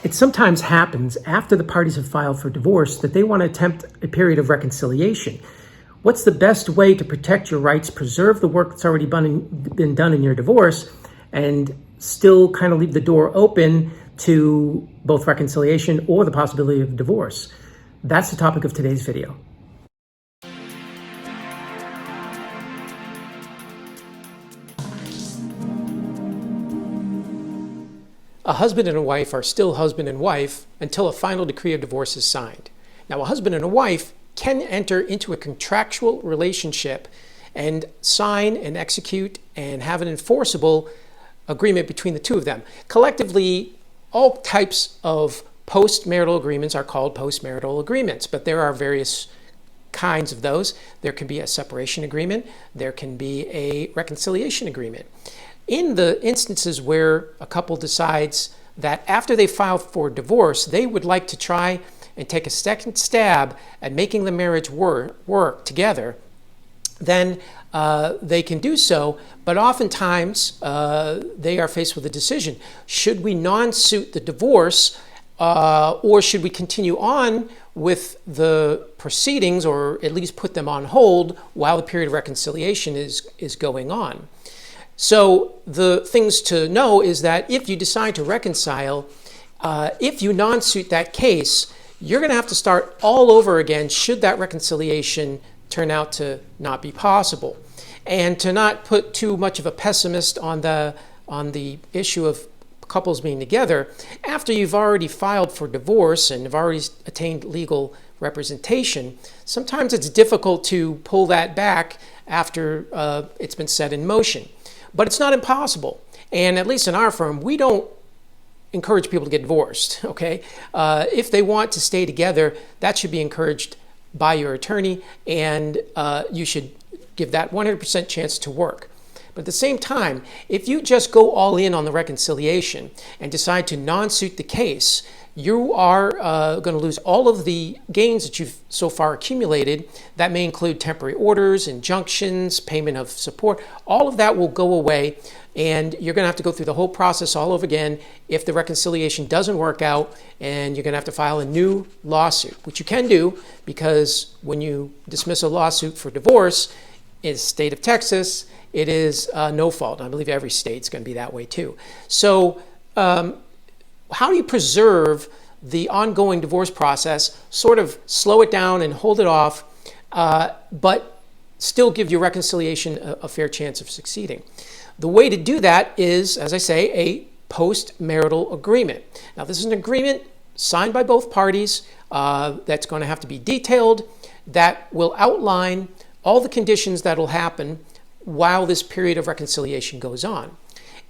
It sometimes happens after the parties have filed for divorce that they want to attempt a period of reconciliation. What's the best way to protect your rights, preserve the work that's already been done in your divorce, and still kind of leave the door open to both reconciliation or the possibility of divorce? That's the topic of today's video. A husband and a wife are still husband and wife until a final decree of divorce is signed. Now, a husband and a wife can enter into a contractual relationship and sign and execute and have an enforceable agreement between the two of them. Collectively, all types of post-marital agreements are called post-marital agreements, but there are various kinds of those. There can be a separation agreement. There can be a reconciliation agreement. In the instances where a couple decides that after they file for divorce, they would like to try and take a second stab at making the marriage work together, then they can do so. But oftentimes they are faced with a decision. Should we non-suit the divorce or should we continue on with the proceedings, or at least put them on hold while the period of reconciliation is going on? So the things to know is that if you decide to reconcile, if you non-suit that case, you're going to have to start all over again should that reconciliation turn out to not be possible. And to not put too much of a pessimist on the issue of couples being together, after you've already filed for divorce and have already attained legal representation, sometimes it's difficult to pull that back after it's been set in motion. But it's not impossible. And at least in our firm, we don't encourage people to get divorced, okay? If they want to stay together, that should be encouraged by your attorney, and you should give that 100% chance to work. But at the same time, if you just go all in on the reconciliation and decide to non-suit the case, you are going to lose all of the gains that you've so far accumulated. That may include temporary orders, injunctions, payment of support. All of that will go away, and you're going to have to go through the whole process all over again if the reconciliation doesn't work out, and you're going to have to file a new lawsuit, which you can do, because when you dismiss a lawsuit for divorce in the state of Texas, it is no fault. I believe every state's going to be that way too. So how do you preserve the ongoing divorce process, sort of slow it down and hold it off, but still give your reconciliation a fair chance of succeeding? The way to do that is, as I say, a post-marital agreement. Now, this is an agreement signed by both parties that's going to have to be detailed, that will outline all the conditions that will happen while this period of reconciliation goes on.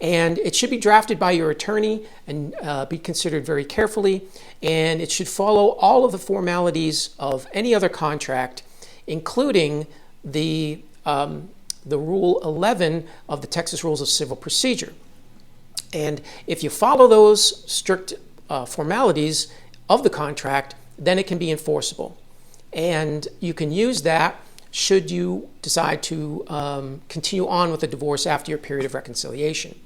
And it should be drafted by your attorney and be considered very carefully. And it should follow all of the formalities of any other contract, including the Rule 11 of the Texas Rules of Civil Procedure. And if you follow those strict formalities of the contract, then it can be enforceable. And you can use that should you decide to continue on with the divorce after your period of reconciliation.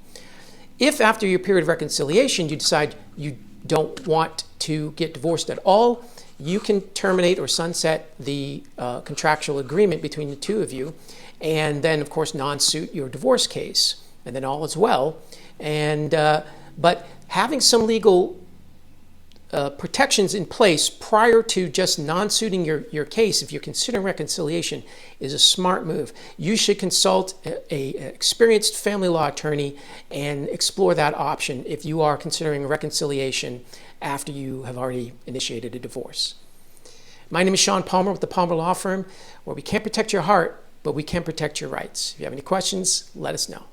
If after your period of reconciliation you decide you don't want to get divorced at all, you can terminate or sunset the contractual agreement between the two of you, and then of course non-suit your divorce case, and then all is well. And but having some legal protections in place prior to just non-suiting your case, if you're considering reconciliation, is a smart move. You should consult a experienced family law attorney and explore that option if you are considering reconciliation after you have already initiated a divorce. My name is Sean Palmer with the Palmer Law Firm, where we can't protect your heart, but we can protect your rights. If you have any questions, let us know.